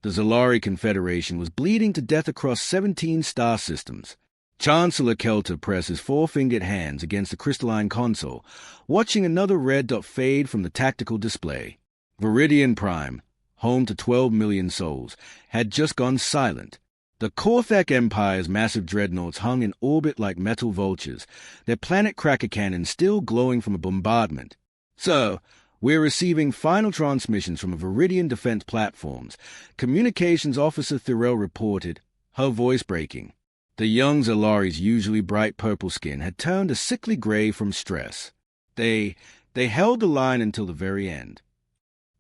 The Zalari Confederation was bleeding to death across 17 star systems. Chancellor Kelter pressed his four-fingered hands against the crystalline console, watching another red dot fade from the tactical display. Viridian Prime, home to 12 million souls, had just gone silent. The Korthak Empire's massive dreadnoughts hung in orbit like metal vultures, their planet cracker cannons still glowing from a bombardment. "Sir, we're receiving final transmissions from a Viridian defense platforms," Communications Officer Thirell reported, her voice breaking. The young Zalari's usually bright purple skin had turned a sickly gray from stress. They held the line until the very end.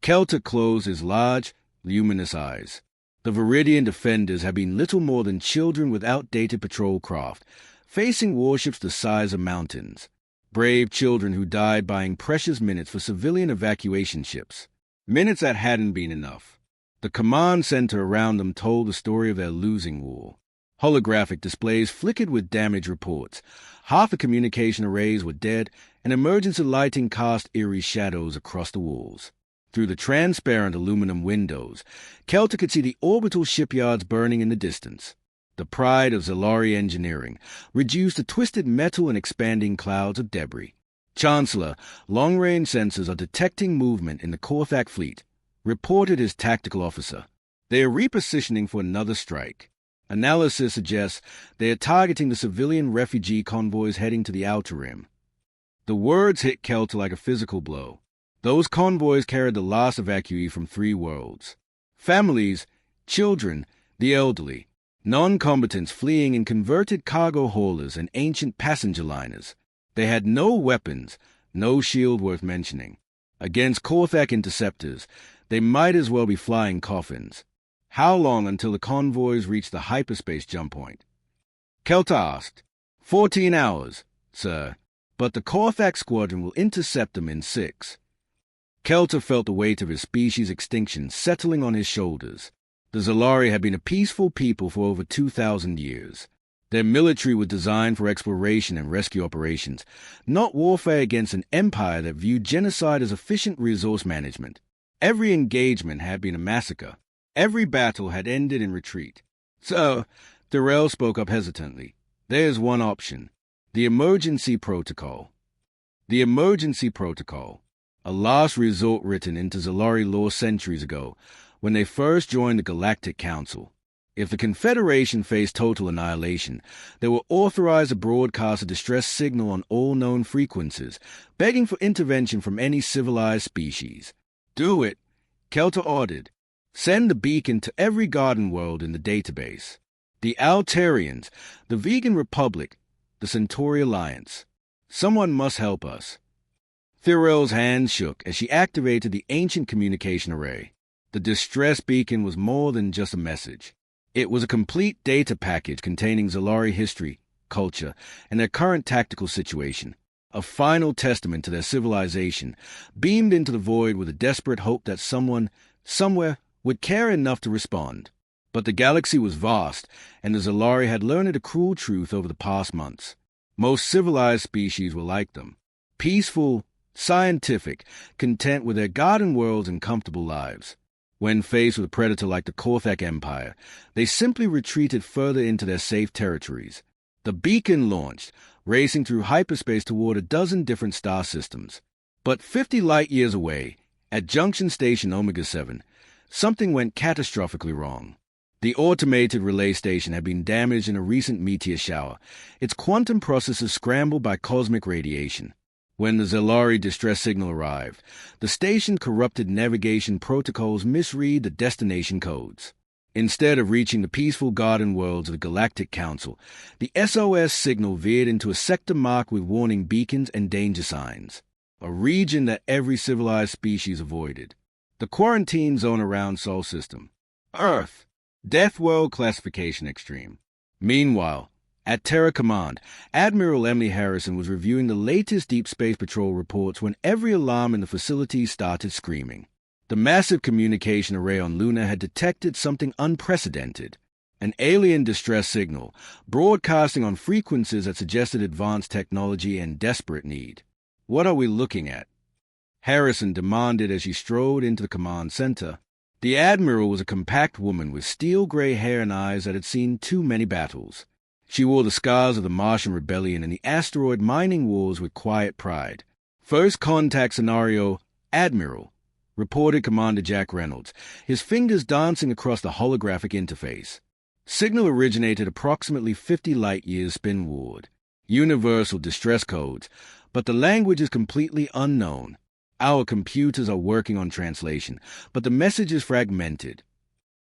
Kelter closed his large, luminous eyes. The Viridian defenders had been little more than children with outdated patrol craft, facing warships the size of mountains. Brave children who died buying precious minutes for civilian evacuation ships. Minutes that hadn't been enough. The command center around them told the story of their losing war. Holographic displays flickered with damage reports. Half the communication arrays were dead, and emergency lighting cast eerie shadows across the walls. Through the transparent aluminum windows, Kelter could see the orbital shipyards burning in the distance. The pride of Zalari engineering, reduced to twisted metal and expanding clouds of debris. "Chancellor, long-range sensors are detecting movement in the Korthak fleet," reported his tactical officer. "They are repositioning for another strike. Analysis suggests they are targeting the civilian refugee convoys heading to the Outer Rim." The words hit Kelter like a physical blow. Those convoys carried the last evacuee from 3 worlds. Families, children, the elderly, non-combatants fleeing in converted cargo haulers and ancient passenger liners. They had no weapons, no shield worth mentioning. Against Korthak interceptors, they might as well be flying coffins. How long until the convoys reached the hyperspace jump point? Kelter asked. 14 hours, sir, but the Korthak squadron will intercept them in 6. Kelter felt the weight of his species' extinction settling on his shoulders. The Zalari had been a peaceful people for over 2,000 years. Their military was designed for exploration and rescue operations, not warfare against an empire that viewed genocide as efficient resource management. Every engagement had been a massacre. Every battle had ended in retreat. "So," Thirell spoke up hesitantly, "there's one option. The emergency protocol." The emergency protocol. A last resort written into Zalari lore centuries ago, when they first joined the Galactic Council. If the Confederation faced total annihilation, they were authorized to broadcast a distress signal on all known frequencies, begging for intervention from any civilized species. "Do it," Kelter ordered. "Send the beacon to every garden world in the database. The Altarians, the Vegan Republic, the Centauri Alliance. Someone must help us." Thirell's hands shook as she activated the ancient communication array. The distress beacon was more than just a message. It was a complete data package containing Zalari history, culture, and their current tactical situation. A final testament to their civilization, beamed into the void with a desperate hope that someone, somewhere, would care enough to respond. But the galaxy was vast, and the Zalari had learned a cruel truth over the past months. Most civilized species were like them. Peaceful, scientific, content with their garden worlds and comfortable lives. When faced with a predator like the Korthak Empire, they simply retreated further into their safe territories. The beacon launched, racing through hyperspace toward a dozen different star systems. But 50 light-years away, at Junction Station Omega-7, something went catastrophically wrong. The automated relay station had been damaged in a recent meteor shower, its quantum processors scrambled by cosmic radiation. When the Zalari distress signal arrived, the station's corrupted navigation protocols misread the destination codes. Instead of reaching the peaceful garden worlds of the Galactic Council, the SOS signal veered into a sector marked with warning beacons and danger signs, a region that every civilized species avoided. The quarantine zone around Sol System. Earth. Death World Classification Extreme. Meanwhile, at Terra Command, Admiral Emily Harrison was reviewing the latest Deep Space Patrol reports when every alarm in the facility started screaming. The massive communication array on Luna had detected something unprecedented. An alien distress signal, broadcasting on frequencies that suggested advanced technology and desperate need. "What are we looking at?" Harrison demanded as she strode into the command center. The Admiral was a compact woman with steel-gray hair and eyes that had seen too many battles. She wore the scars of the Martian Rebellion and the asteroid mining wars with quiet pride. First contact scenario, Admiral, reported Commander Jack Reynolds, his fingers dancing across the holographic interface. Signal originated approximately 50 light-years spinward. Universal distress codes, but the language is completely unknown. Our computers are working on translation, but the message is fragmented.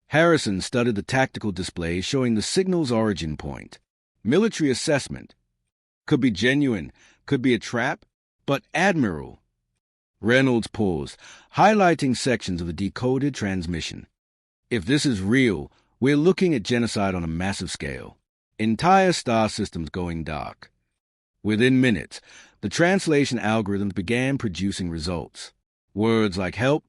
Harrison studied the tactical display showing the signal's origin point. Military assessment. Could be genuine, could be a trap, but Admiral. Reynolds paused, highlighting sections of the decoded transmission. If this is real, we're looking at genocide on a massive scale. Entire star systems going dark. Within minutes, the translation algorithms began producing results. Words like help,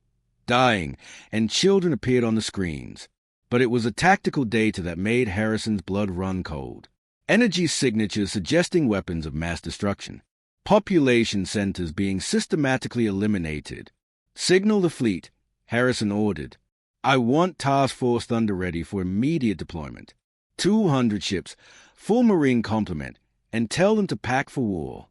dying, and children appeared on the screens. But it was the tactical data that made Harrison's blood run cold. Energy signatures suggesting weapons of mass destruction. Population centers being systematically eliminated. Signal the fleet, Harrison ordered. I want Task Force Thunder ready for immediate deployment. 200 ships, full Marine complement, and tell them to pack for war.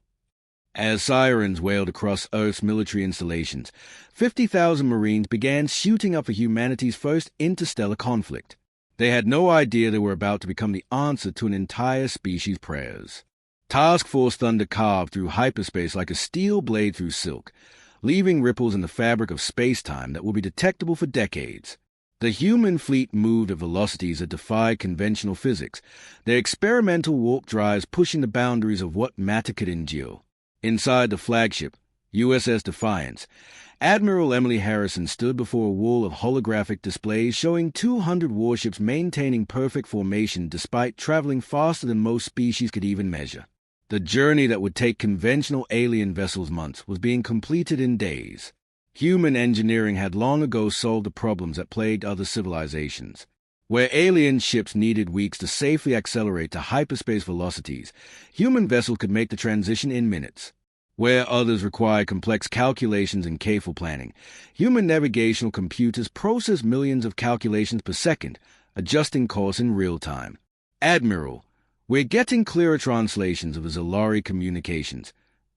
As sirens wailed across Earth's military installations, 50,000 Marines began suiting up for humanity's first interstellar conflict. They had no idea they were about to become the answer to an entire species' prayers. Task Force Thunder carved through hyperspace like a steel blade through silk, leaving ripples in the fabric of space-time that will be detectable for decades. The human fleet moved at velocities that defied conventional physics, their experimental warp drives pushing the boundaries of what matter could endure. Inside the flagship, USS Defiance, Admiral Emily Harrison stood before a wall of holographic displays showing 200 warships maintaining perfect formation despite traveling faster than most species could even measure. The journey that would take conventional alien vessels months was being completed in days. Human engineering had long ago solved the problems that plagued other civilizations. Where alien ships needed weeks to safely accelerate to hyperspace velocities, human vessels could make the transition in minutes. Where others required complex calculations and careful planning, human navigational computers processed millions of calculations per second, adjusting course in real time. Admiral, we're getting clearer translations of the Zolari communications,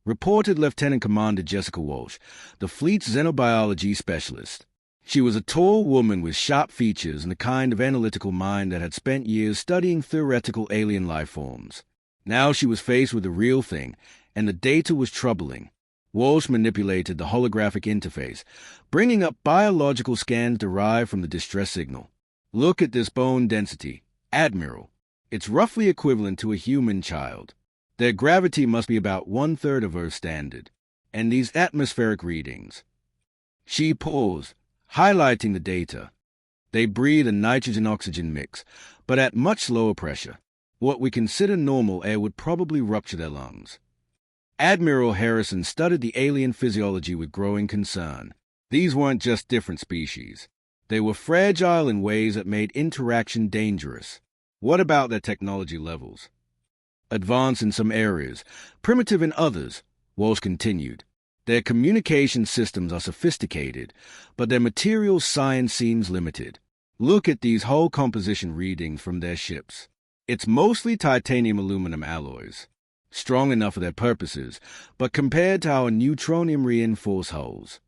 reported Lieutenant Commander Jessica Walsh, the fleet's xenobiology specialist. She was a tall woman with sharp features and the kind of analytical mind that had spent years studying theoretical alien life forms. Now she was faced with the real thing, and the data was troubling. Walsh manipulated the holographic interface, bringing up biological scans derived from the distress signal. Look at this bone density, Admiral. It's roughly equivalent to a human child. Their gravity must be about 1/3 of Earth standard. And these atmospheric readings. She paused, highlighting the data. They breathe a nitrogen-oxygen mix, but at much lower pressure. What we consider normal air would probably rupture their lungs. Admiral Harrison studied the alien physiology with growing concern. These weren't just different species. They were fragile in ways that made interaction dangerous. What about their technology levels? Advanced in some areas, primitive in others, Walsh continued. Their communication systems are sophisticated, but their material science seems limited. Look at these hull composition readings from their ships. It's mostly titanium-aluminum alloys. Strong enough for their purposes, but compared to our neutronium-reinforced hulls.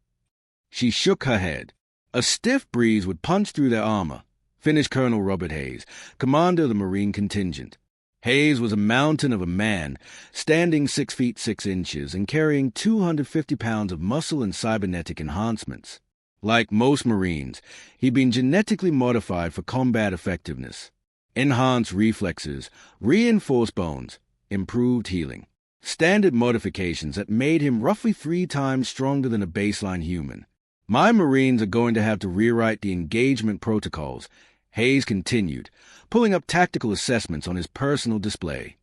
She shook her head. A stiff breeze would punch through their armor, finished Colonel Robert Hayes, commander of the Marine contingent. Hayes was a mountain of a man, standing 6 feet 6 inches and carrying 250 pounds of muscle and cybernetic enhancements. Like most Marines, he'd been genetically modified for combat effectiveness. Enhanced reflexes, reinforced bones, improved healing. Standard modifications that made him roughly 3 times stronger than a baseline human. My Marines are going to have to rewrite the engagement protocols, Hayes continued, pulling up tactical assessments on his personal display.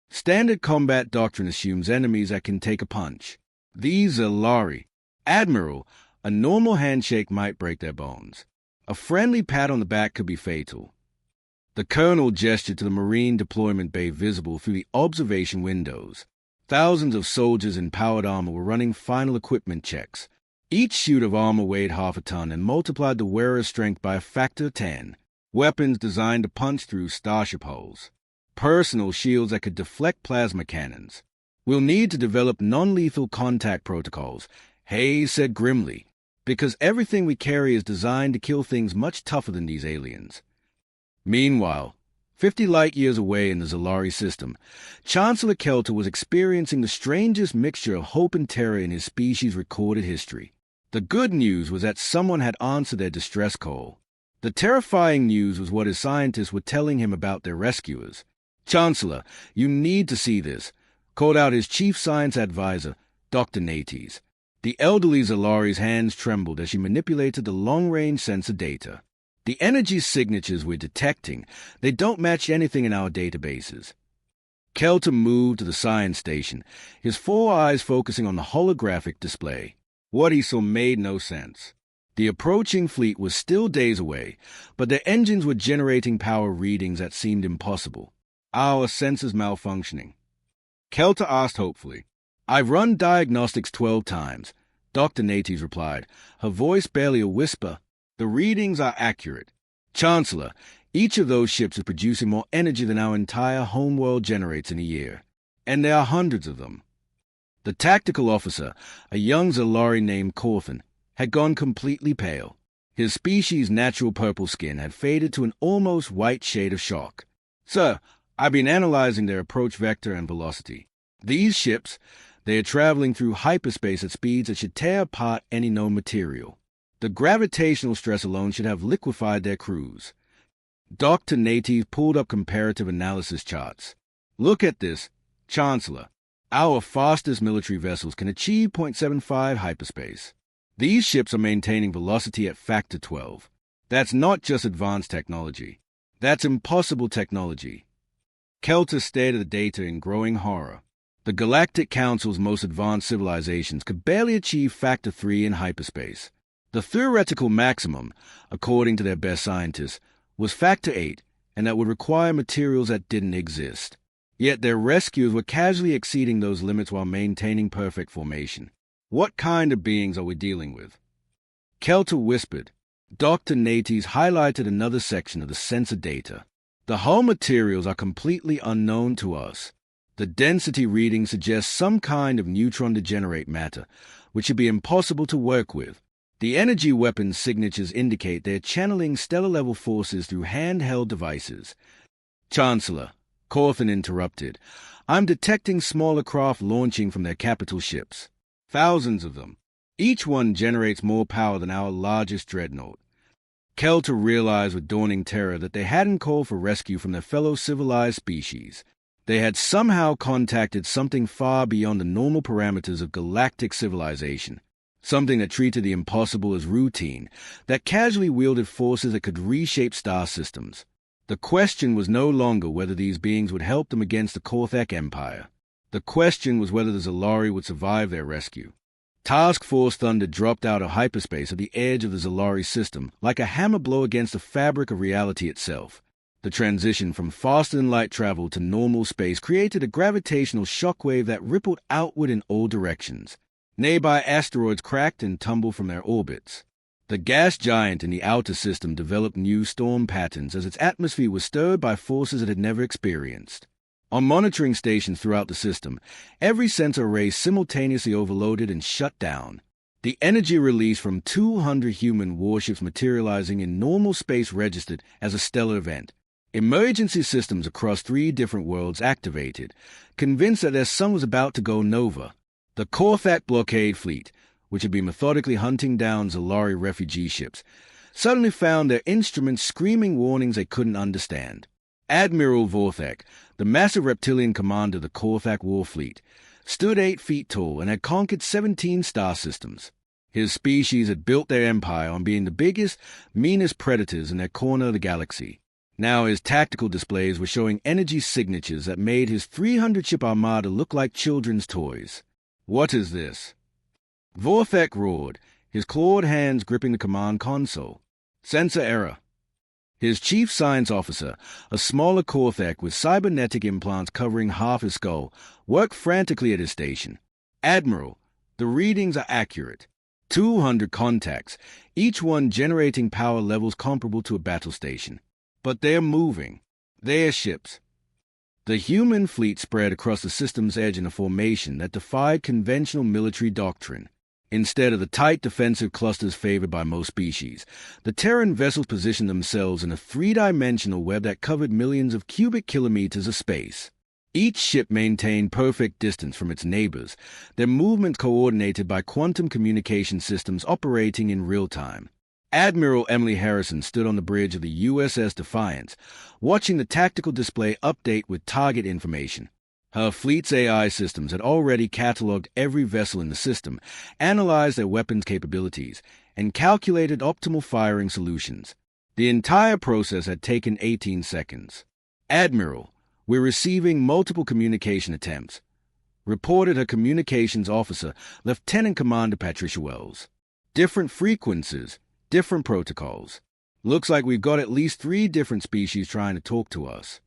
Standard combat doctrine assumes enemies that can take a punch. These Zolari. Admiral, a normal handshake might break their bones. A friendly pat on the back could be fatal. The colonel gestured to the Marine deployment bay visible through the observation windows. Thousands of soldiers in powered armor were running final equipment checks. Each suit of armor weighed half a ton and multiplied the wearer's strength by a factor of 10. Weapons designed to punch through starship hulls. Personal shields that could deflect plasma cannons. We'll need to develop non-lethal contact protocols, Hayes said grimly, because everything we carry is designed to kill things much tougher than these aliens. Meanwhile, 50 light-years away in the Zolari system, Chancellor Kelter was experiencing the strangest mixture of hope and terror in his species' recorded history. The good news was that someone had answered their distress call. The terrifying news was what his scientists were telling him about their rescuers. "Chancellor, you need to see this," called out his chief science advisor, Dr. Nates. The elderly Zolari's hands trembled as she manipulated the long-range sensor data. "The energy signatures we're detecting, they don't match anything in our databases." Kelter moved to the science station, his 4 eyes focusing on the holographic display. What he saw made no sense. The approaching fleet was still days away, but their engines were generating power readings that seemed impossible. "Our sensors malfunctioning," Kelter asked hopefully. "I've run diagnostics 12 times, Dr. Nates replied, her voice barely a whisper. "The readings are accurate. Chancellor, each of those ships is producing more energy than our entire homeworld generates in a year. And there are hundreds of them." The tactical officer, a young Zolari named Corthan, had gone completely pale. His species' natural purple skin had faded to an almost white shade of shock. "Sir, I've been analyzing their approach vector and velocity. These ships, they are traveling through hyperspace at speeds that should tear apart any known material. The gravitational stress alone should have liquefied their crews." Dr. Nates pulled up comparative analysis charts. "Look at this, Chancellor. Our fastest military vessels can achieve 0.75 hyperspace. These ships are maintaining velocity at factor 12. That's not just advanced technology. That's impossible technology." Kelter stared at the data in growing horror. The Galactic Council's most advanced civilizations could barely achieve factor 3 in hyperspace. The theoretical maximum, according to their best scientists, was factor 8, and that would require materials that didn't exist. Yet their rescuers were casually exceeding those limits while maintaining perfect formation. What kind of beings are we dealing with? Kelter whispered. Dr. Nates highlighted another section of the sensor data. "The hull materials are completely unknown to us. The density reading suggests some kind of neutron-degenerate matter, which should be impossible to work with. The energy weapons signatures indicate they're channeling stellar-level forces through handheld devices." "Chancellor," Corthan interrupted, "I'm detecting smaller craft launching from their capital ships. Thousands of them. Each one generates more power than our largest dreadnought." Kelter realized with dawning terror that they hadn't called for rescue from their fellow civilized species. They had somehow contacted something far beyond the normal parameters of galactic civilization, something that treated the impossible as routine, that casually wielded forces that could reshape star systems. The question was no longer whether these beings would help them against the Korthak Empire. The question was whether the Zolari would survive their rescue. Task Force Thunder dropped out of hyperspace at the edge of the Zolari system like a hammer blow against the fabric of reality itself. The transition from faster-than-light travel to normal space created a gravitational shockwave that rippled outward in all directions. Nearby asteroids cracked and tumbled from their orbits. The gas giant in the outer system developed new storm patterns as its atmosphere was stirred by forces it had never experienced. On monitoring stations throughout the system, every sensor array simultaneously overloaded and shut down. The energy release from 200 human warships materializing in normal space registered as a stellar event. Emergency systems across 3 different worlds activated, convinced that their sun was about to go nova. The Korthak blockade fleet, which had been methodically hunting down Zolari refugee ships, suddenly found their instruments screaming warnings they couldn't understand. Admiral Vorthak, the massive reptilian commander of the Korthak war fleet, stood 8 feet tall and had conquered 17 star systems. His species had built their empire on being the biggest, meanest predators in their corner of the galaxy. Now his tactical displays were showing energy signatures that made his 300-ship armada look like children's toys. "What is this?" Vorthak roared, his clawed hands gripping the command console. "Sensor error." His chief science officer, a smaller Korthak with cybernetic implants covering half his skull, worked frantically at his station. "Admiral, the readings are accurate. 200 contacts, each one generating power levels comparable to a battle station. But they're moving. They're ships. The human fleet spread across the system's edge in a formation that defied conventional military doctrine. Instead of the tight defensive clusters favored by most species, the Terran vessels positioned themselves in a three-dimensional web that covered millions of cubic kilometers of space. Each ship maintained perfect distance from its neighbors, their movement coordinated by quantum communication systems operating in real time. Admiral Emily Harrison stood on the bridge of the USS Defiance, watching the tactical display update with target information. Her fleet's AI systems had already cataloged every vessel in the system, analyzed their weapons capabilities, and calculated optimal firing solutions. The entire process had taken 18 seconds. "Admiral, we're receiving multiple communication attempts," reported her communications officer, Lieutenant Commander Patricia Wells. "Different frequencies, different protocols. Looks like we've got at least 3 different species trying to talk to us."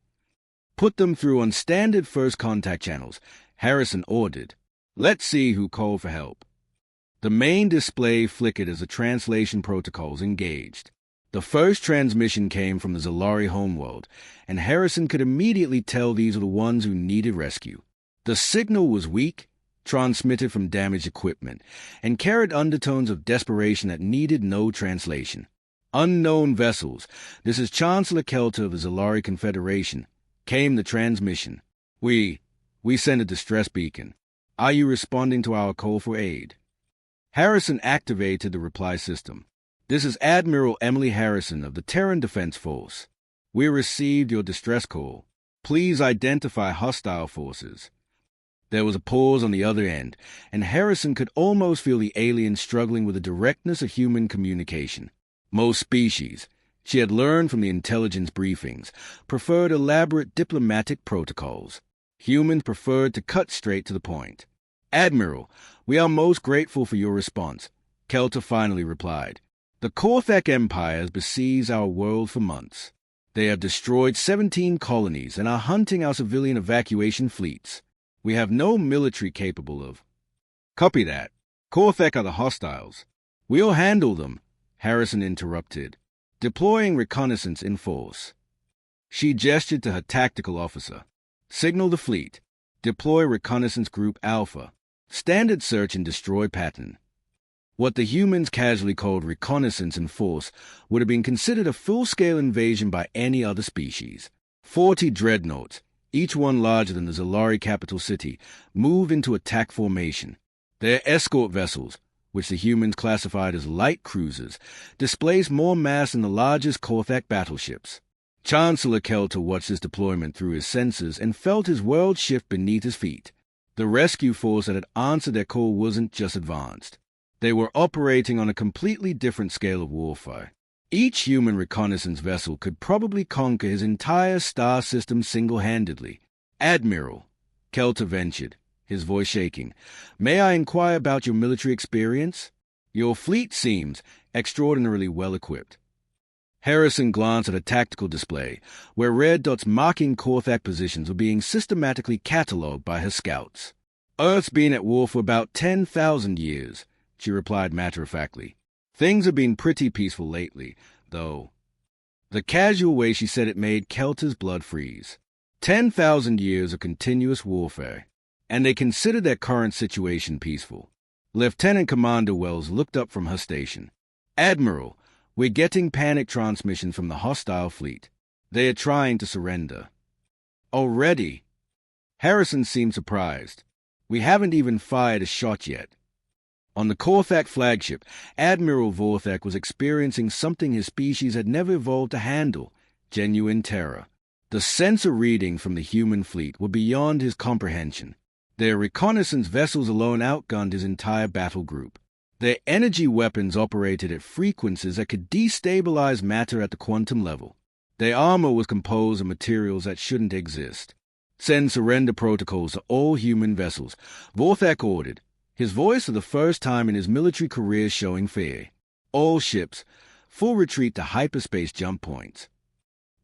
"Put them through on standard first contact channels," Harrison ordered. "Let's see who called for help." The main display flickered as the translation protocols engaged. The first transmission came from the Zalari homeworld, and Harrison could immediately tell these were the ones who needed rescue. The signal was weak, transmitted from damaged equipment, and carried undertones of desperation that needed no translation. "Unknown vessels, this is Chancellor Kelter of the Zalari Confederation," came the transmission. We sent a distress beacon. Are you responding to our call for aid?" Harrison activated the reply system. "This is Admiral Emily Harrison of the Terran Defense Force. We received your distress call. Please identify hostile forces." There was a pause on the other end, and Harrison could almost feel the alien struggling with the directness of human communication. Most species, she had learned from the intelligence briefings, preferred elaborate diplomatic protocols. Humans preferred to cut straight to the point. "Admiral, we are most grateful for your response," Kelter finally replied. "The Korthak Empire has besieged our world for months. They have destroyed 17 colonies and are hunting our civilian evacuation fleets. We have no military capable of—" "Copy that. Korthak are the hostiles. We'll handle them," Harrison interrupted. "Deploying reconnaissance in force." She gestured to her tactical officer. "Signal the fleet. Deploy Reconnaissance Group Alpha. Standard search and destroy pattern." What the humans casually called reconnaissance in force would have been considered a full-scale invasion by any other species. 40 dreadnoughts, each one larger than the Zalari capital city, moved into attack formation. Their escort vessels, which the humans classified as light cruisers, displaced more mass than the largest Korthak battleships. Chancellor Kelter watched this deployment through his sensors and felt his world shift beneath his feet. The rescue force that had answered their call wasn't just advanced. They were operating on a completely different scale of warfare. Each human reconnaissance vessel could probably conquer his entire star system single-handedly. "Admiral," Kelter ventured, his voice shaking, "may I inquire about your military experience? Your fleet seems extraordinarily well-equipped." Harrison glanced at a tactical display, where red dots marking Korthak positions were being systematically catalogued by her scouts. "Earth's been at war for about 10,000 years, she replied matter-of-factly. "Things have been pretty peaceful lately, though." The casual way she said it made Kelter's blood freeze. 10,000 years of continuous warfare, and they considered their current situation peaceful. Lieutenant Commander Wells looked up from her station. "Admiral, we're getting panic transmissions from the hostile fleet. They are trying to surrender." "Already?" Harrison seemed surprised. "We haven't even fired a shot yet." On the Korthak flagship, Admiral Vorthak was experiencing something his species had never evolved to handle: genuine terror. The sensor readings from the human fleet were beyond his comprehension. Their reconnaissance vessels alone outgunned his entire battle group. Their energy weapons operated at frequencies that could destabilize matter at the quantum level. Their armor was composed of materials that shouldn't exist. "Send surrender protocols to all human vessels," Vorthak ordered, his voice for the first time in his military career showing fear. "All ships, full retreat to hyperspace jump points."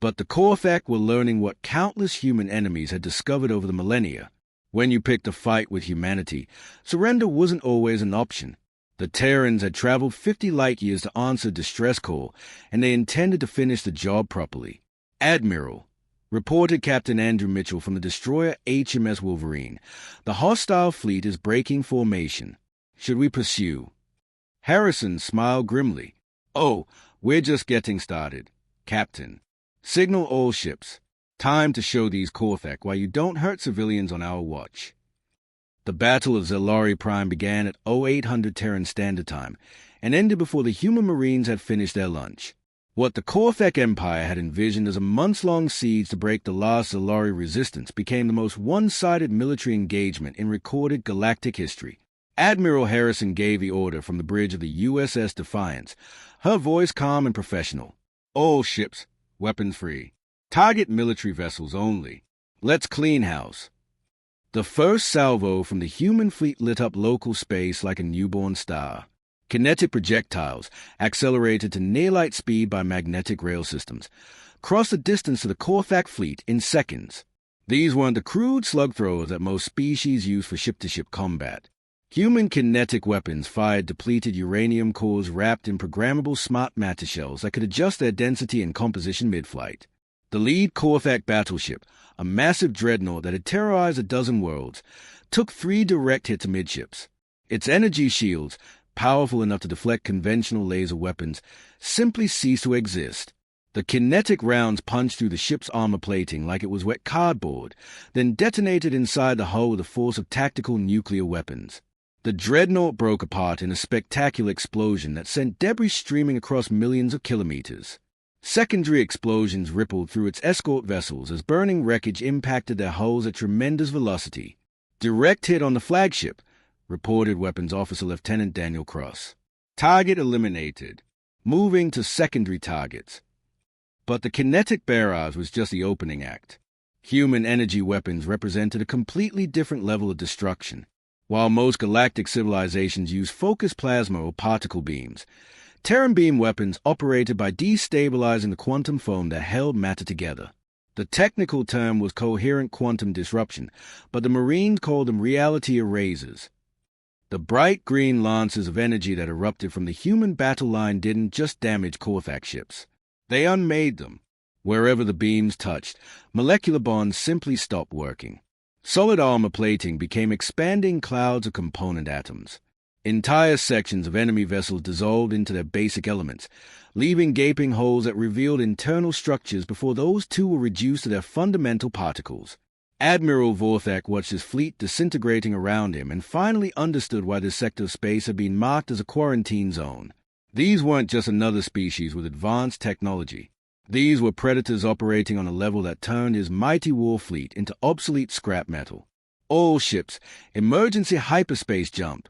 But the Korthak were learning what countless human enemies had discovered over the millennia. When you picked a fight with humanity, surrender wasn't always an option. The Terrans had traveled 50 light-years to answer a distress call, and they intended to finish the job properly. "Admiral," reported Captain Andrew Mitchell from the destroyer HMS Wolverine, "the hostile fleet is breaking formation. Should we pursue?" Harrison smiled grimly. "Oh, we're just getting started, Captain. Signal all ships. Time to show these Korthak why you don't hurt civilians on our watch." The Battle of Zelari Prime began at 0800 Terran Standard Time and ended before the human Marines had finished their lunch. What the Korthak Empire had envisioned as a months-long siege to break the last Zelari resistance became the most one-sided military engagement in recorded galactic history. Admiral Harrison gave the order from the bridge of the USS Defiance, her voice calm and professional. "All ships, weapons free. Target military vessels only. Let's clean house." The first salvo from the human fleet lit up local space like a newborn star. Kinetic projectiles, accelerated to near-light speed by magnetic rail systems, crossed the distance to the Korthak fleet in seconds. These weren't the crude slug throwers that most species use for ship-to-ship combat. Human kinetic weapons fired depleted uranium cores wrapped in programmable smart matter shells that could adjust their density and composition mid-flight. The lead Korthak battleship, a massive dreadnought that had terrorized a dozen worlds, took 3 direct hits amidships. Its energy shields, powerful enough to deflect conventional laser weapons, simply ceased to exist. The kinetic rounds punched through the ship's armor plating like it was wet cardboard, then detonated inside the hull with the force of tactical nuclear weapons. The dreadnought broke apart in a spectacular explosion that sent debris streaming across millions of kilometers. Secondary explosions rippled through its escort vessels as burning wreckage impacted their hulls at tremendous velocity. "Direct hit on the flagship," reported Weapons Officer Lieutenant Daniel Cross. "Target eliminated. Moving to secondary targets." But the kinetic barrage was just the opening act. Human energy weapons represented a completely different level of destruction. While most galactic civilizations use focused plasma or particle beams, Terran beam weapons operated by destabilizing the quantum foam that held matter together. The technical term was coherent quantum disruption, but the Marines called them reality erasers. The bright green lances of energy that erupted from the human battle line didn't just damage Korthak ships. They unmade them. Wherever the beams touched, molecular bonds simply stopped working. Solid armor plating became expanding clouds of component atoms. Entire sections of enemy vessels dissolved into their basic elements, leaving gaping holes that revealed internal structures before those too were reduced to their fundamental particles. Admiral Vorthak watched his fleet disintegrating around him and finally understood why this sector of space had been marked as a quarantine zone. These weren't just another species with advanced technology. These were predators operating on a level that turned his mighty war fleet into obsolete scrap metal. "All ships, emergency hyperspace jump,"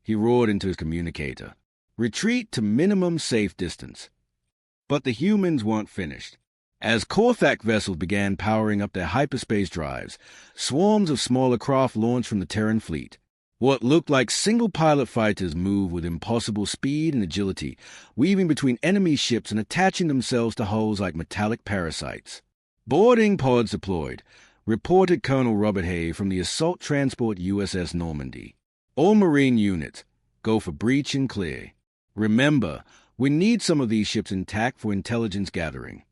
he roared into his communicator. "Retreat to minimum safe distance." But the humans weren't finished. As Korthak vessels began powering up their hyperspace drives, swarms of smaller craft launched from the Terran fleet. What looked like single-pilot fighters moved with impossible speed and agility, weaving between enemy ships and attaching themselves to hulls like metallic parasites. "Boarding pods deployed," reported Colonel Robert Hay from the assault transport USS Normandy. "All Marine units, go for breach and clear. Remember, we need some of these ships intact for intelligence gathering."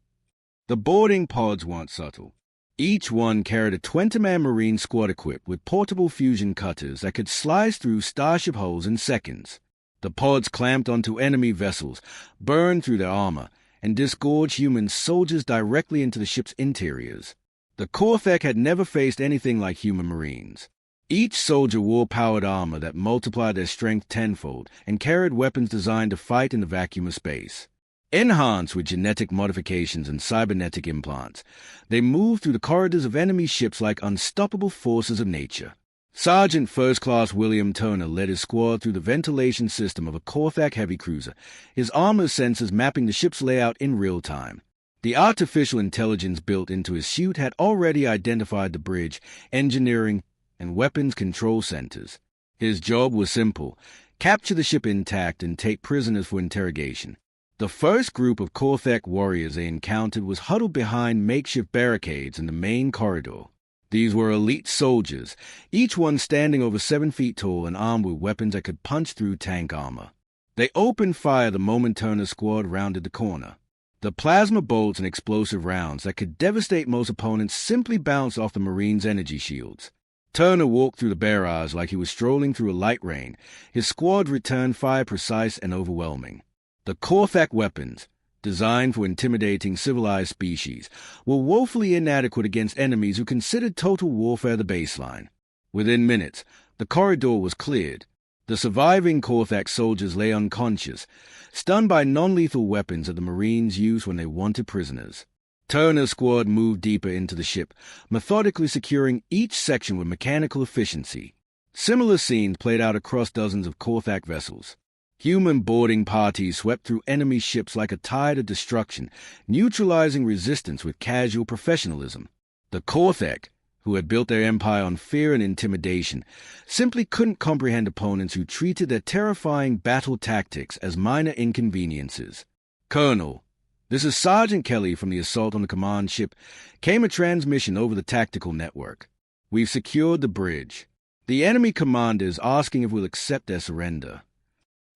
The boarding pods weren't subtle. Each one carried a 20-man Marine squad equipped with portable fusion cutters that could slice through starship hulls in seconds. The pods clamped onto enemy vessels, burned through their armor, and disgorged human soldiers directly into the ship's interiors. The Korthak had never faced anything like human Marines. Each soldier wore powered armor that multiplied their strength tenfold and carried weapons designed to fight in the vacuum of space. Enhanced with genetic modifications and cybernetic implants, they moved through the corridors of enemy ships like unstoppable forces of nature. Sergeant First Class William Turner led his squad through the ventilation system of a Korthak heavy cruiser, his armor sensors mapping the ship's layout in real time. The artificial intelligence built into his suit had already identified the bridge, engineering, and weapons control centers. His job was simple: capture the ship intact and take prisoners for interrogation. The first group of Korthak warriors they encountered was huddled behind makeshift barricades in the main corridor. These were elite soldiers, each one standing over 7 feet tall and armed with weapons that could punch through tank armor. They opened fire the moment Turner's squad rounded the corner. The plasma bolts and explosive rounds that could devastate most opponents simply bounced off the Marines' energy shields. Turner walked through the barrage like he was strolling through a light rain. His squad returned fire precise and overwhelming. The Korthak weapons, designed for intimidating civilized species, were woefully inadequate against enemies who considered total warfare the baseline. Within minutes, the corridor was cleared. The surviving Korthak soldiers lay unconscious, stunned by non-lethal weapons that the Marines used when they wanted prisoners. Turner's squad moved deeper into the ship, methodically securing each section with mechanical efficiency. Similar scenes played out across dozens of Korthak vessels. Human boarding parties swept through enemy ships like a tide of destruction, neutralizing resistance with casual professionalism. The Korthak, who had built their empire on fear and intimidation, simply couldn't comprehend opponents who treated their terrifying battle tactics as minor inconveniences. "Colonel, this is Sergeant Kelly from the assault on the command ship. Came a transmission over the tactical network. We've secured the bridge. The enemy commander is asking if we'll accept their surrender."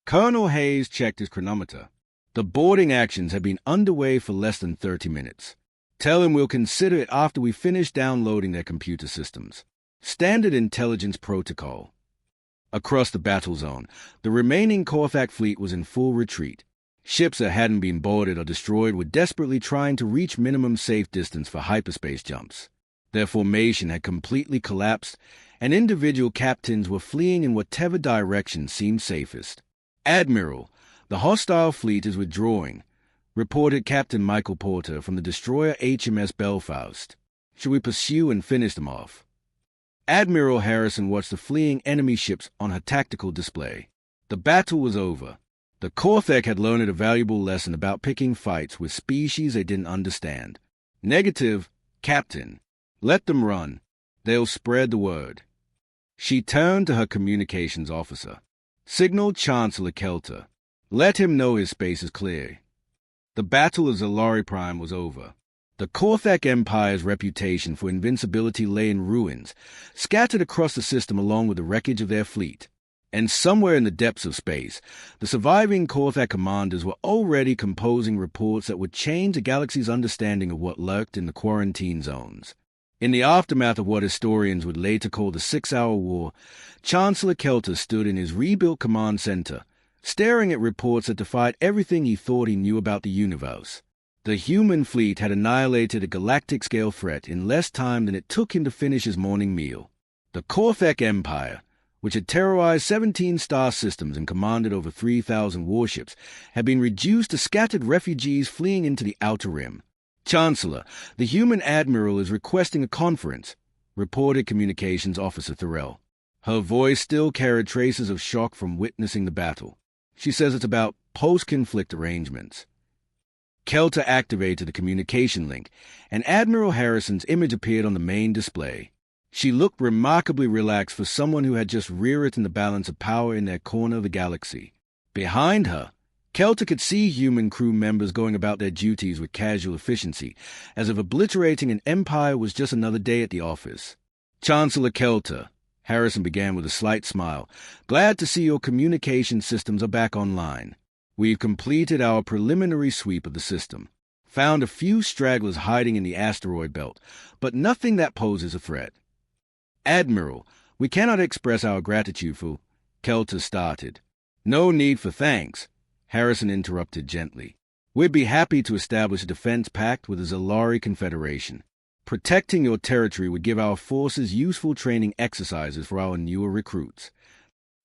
Colonel Hayes checked his chronometer. The boarding actions had been underway for less than 30 minutes. "Tell him we'll consider it after we finish downloading their computer systems." Standard intelligence protocol. Across the battle zone, the remaining Korthak fleet was in full retreat. Ships that hadn't been boarded or destroyed were desperately trying to reach minimum safe distance for hyperspace jumps. Their formation had completely collapsed, and individual captains were fleeing in whatever direction seemed safest. "Admiral, the hostile fleet is withdrawing," reported Captain Michael Porter from the destroyer HMS Belfast. "Should we pursue and finish them off?" Admiral Harrison watched the fleeing enemy ships on her tactical display. The battle was over. The Korthak had learned a valuable lesson about picking fights with species they didn't understand. "Negative, Captain. Let them run. They'll spread the word." She turned to her communications officer. "Signal Chancellor Kelter. Let him know his space is clear." The Battle of Zalari Prime was over. The Korthak Empire's reputation for invincibility lay in ruins, scattered across the system along with the wreckage of their fleet. And somewhere in the depths of space, the surviving Korthak commanders were already composing reports that would change the galaxy's understanding of what lurked in the quarantine zones. In the aftermath of what historians would later call the 6-Hour War, Chancellor Kelter stood in his rebuilt command center, staring at reports that defied everything he thought he knew about the universe. The human fleet had annihilated a galactic-scale threat in less time than it took him to finish his morning meal. The Korthak Empire, which had terrorized 17 star systems and commanded over 3,000 warships, had been reduced to scattered refugees fleeing into the Outer Rim. "Chancellor, the human admiral is requesting a conference," reported Communications Officer Thorell. Her voice still carried traces of shock from witnessing the battle. "She says it's about post-conflict arrangements." Kelter activated the communication link, and Admiral Harrison's image appeared on the main display. She looked remarkably relaxed for someone who had just rewritten the balance of power in their corner of the galaxy. Behind her, Kelter could see human crew members going about their duties with casual efficiency, as if obliterating an empire was just another day at the office. "Chancellor Kelter," Harrison began with a slight smile, "glad to see your communication systems are back online. We've completed our preliminary sweep of the system. Found a few stragglers hiding in the asteroid belt, but nothing that poses a threat." "Admiral, we cannot express our gratitude for—" Kelter started. "No need for thanks," Harrison interrupted gently. "We'd be happy to establish a defense pact with the Zalari Confederation. Protecting your territory would give our forces useful training exercises for our newer recruits."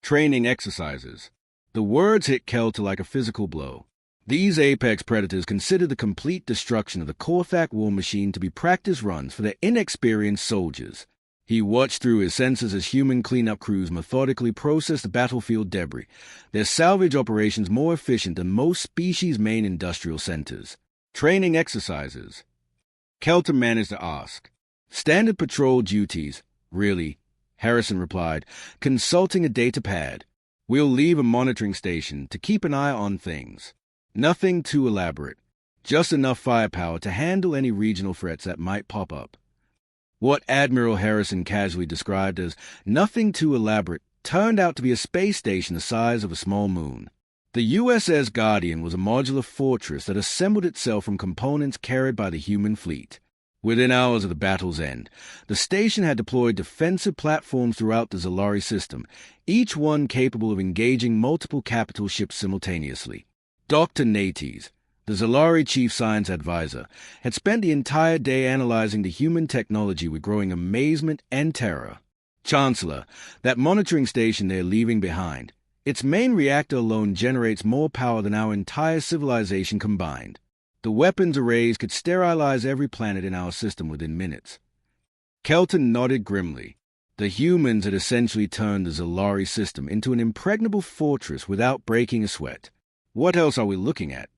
Training exercises. The words hit Kelter like a physical blow. These apex predators considered the complete destruction of the Korthak war machine to be practice runs for their inexperienced soldiers. He watched through his senses as human cleanup crews methodically processed the battlefield debris, their salvage operations more efficient than most species' main industrial centers. Training exercises. Kelter managed to ask. "Standard patrol duties, really," Harrison replied, consulting a data pad. "We'll leave a monitoring station to keep an eye on things. Nothing too elaborate. Just enough firepower to handle any regional threats that might pop up." What Admiral Harrison casually described as nothing too elaborate turned out to be a space station the size of a small moon. The USS Guardian was a modular fortress that assembled itself from components carried by the human fleet. Within hours of the battle's end, the station had deployed defensive platforms throughout the Zalari system, each one capable of engaging multiple capital ships simultaneously. Dr. Nates, the Zalari chief science advisor, had spent the entire day analyzing the human technology with growing amazement and terror. Chancellor, that monitoring station they're leaving behind, its main reactor alone generates more power than our entire civilization combined. The weapons arrays could sterilize every planet in our system within minutes. Kelton nodded grimly. The humans had essentially turned the Zalari system into an impregnable fortress without breaking a sweat. What else are we looking at?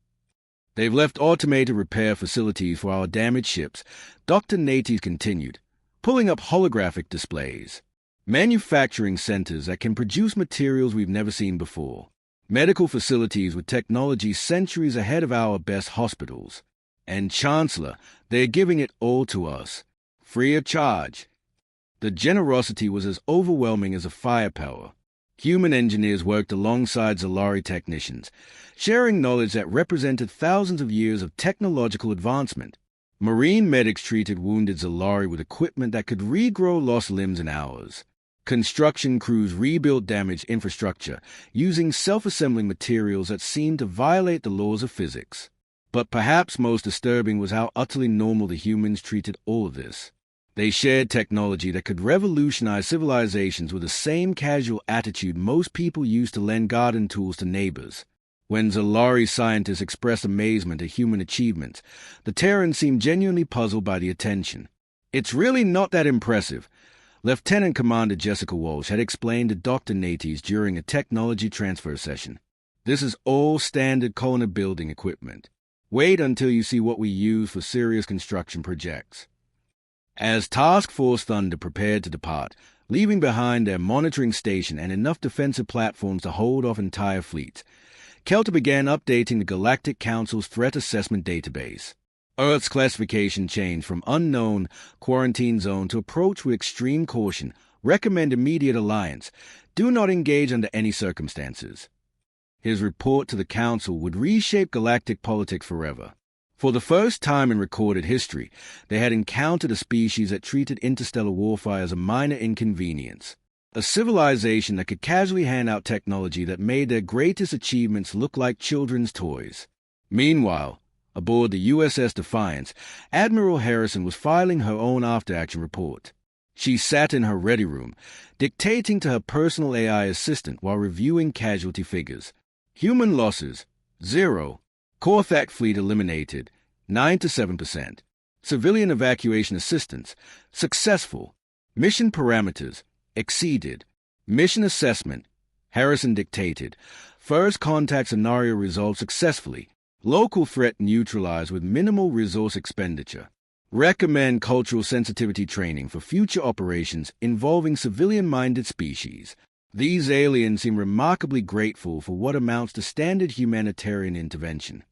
They've left automated repair facilities for our damaged ships, Dr. Nates continued, pulling up holographic displays. Manufacturing centers that can produce materials we've never seen before. Medical facilities with technology centuries ahead of our best hospitals. And Chancellor, they're giving it all to us, free of charge. The generosity was as overwhelming as the firepower. Human engineers worked alongside Zalari technicians, sharing knowledge that represented thousands of years of technological advancement. Marine medics treated wounded Zalari with equipment that could regrow lost limbs in hours. Construction crews rebuilt damaged infrastructure using self-assembling materials that seemed to violate the laws of physics. But perhaps most disturbing was how utterly normal the humans treated all of this. They shared technology that could revolutionize civilizations with the same casual attitude most people use to lend garden tools to neighbors. When Zalari scientists expressed amazement at human achievements, the Terrans seemed genuinely puzzled by the attention. It's really not that impressive, Lieutenant Commander Jessica Walsh had explained to Dr. Nates during a technology transfer session. This is all standard colony building equipment. Wait until you see what we use for serious construction projects. As Task Force Thunder prepared to depart, leaving behind their monitoring station and enough defensive platforms to hold off entire fleets, Kelter began updating the Galactic Council's threat assessment database. Earth's classification changed from unknown quarantine zone to approach with extreme caution, recommend immediate alliance, do not engage under any circumstances. His report to the Council would reshape galactic politics forever. For the first time in recorded history, they had encountered a species that treated interstellar warfare as a minor inconvenience. A civilization that could casually hand out technology that made their greatest achievements look like children's toys. Meanwhile, aboard the USS Defiance, Admiral Harrison was filing her own after-action report. She sat in her ready room, dictating to her personal AI assistant while reviewing casualty figures. Human losses, 0. Korthak fleet eliminated, 9 to 7%. Civilian evacuation assistance, successful. Mission parameters, exceeded. Mission assessment, Harrison dictated. First contact scenario resolved successfully. Local threat neutralized with minimal resource expenditure. Recommend cultural sensitivity training for future operations involving civilian-minded species. These aliens seem remarkably grateful for what amounts to standard humanitarian intervention.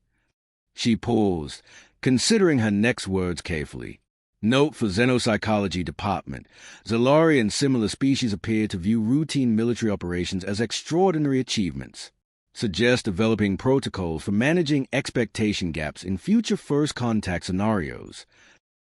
She paused, considering her next words carefully. Note for Xenopsychology Department. Zalari and similar species appear to view routine military operations as extraordinary achievements. Suggest developing protocols for managing expectation gaps in future first contact scenarios.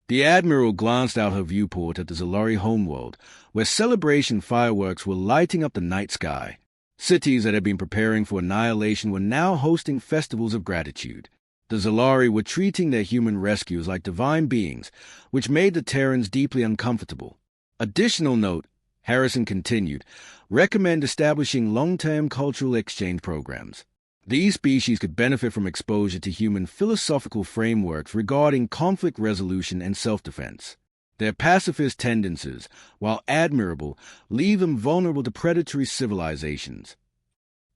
The Admiral glanced out her viewport at the Zalari homeworld, where celebration fireworks were lighting up the night sky. Cities that had been preparing for annihilation were now hosting festivals of gratitude. The Zalari were treating their human rescuers like divine beings, which made the Terrans deeply uncomfortable. Additional note, Harrison continued, recommend establishing long-term cultural exchange programs. These species could benefit from exposure to human philosophical frameworks regarding conflict resolution and self-defense. Their pacifist tendencies, while admirable, leave them vulnerable to predatory civilizations.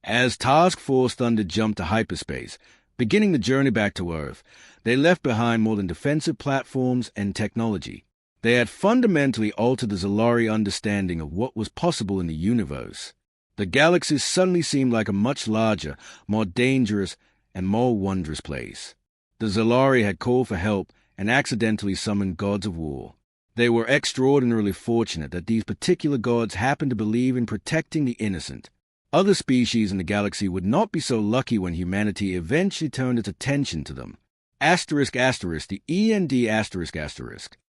As Task Force Thunder jumped to hyperspace, beginning the journey back to Earth, they left behind more than defensive platforms and technology. They had fundamentally altered the Zalari understanding of what was possible in the universe. The galaxy suddenly seemed like a much larger, more dangerous, and more wondrous place. The Zalari had called for help and accidentally summoned gods of war. They were extraordinarily fortunate that these particular gods happened to believe in protecting the innocent. Other species in the galaxy would not be so lucky when humanity eventually turned its attention to them. ***, the END ***.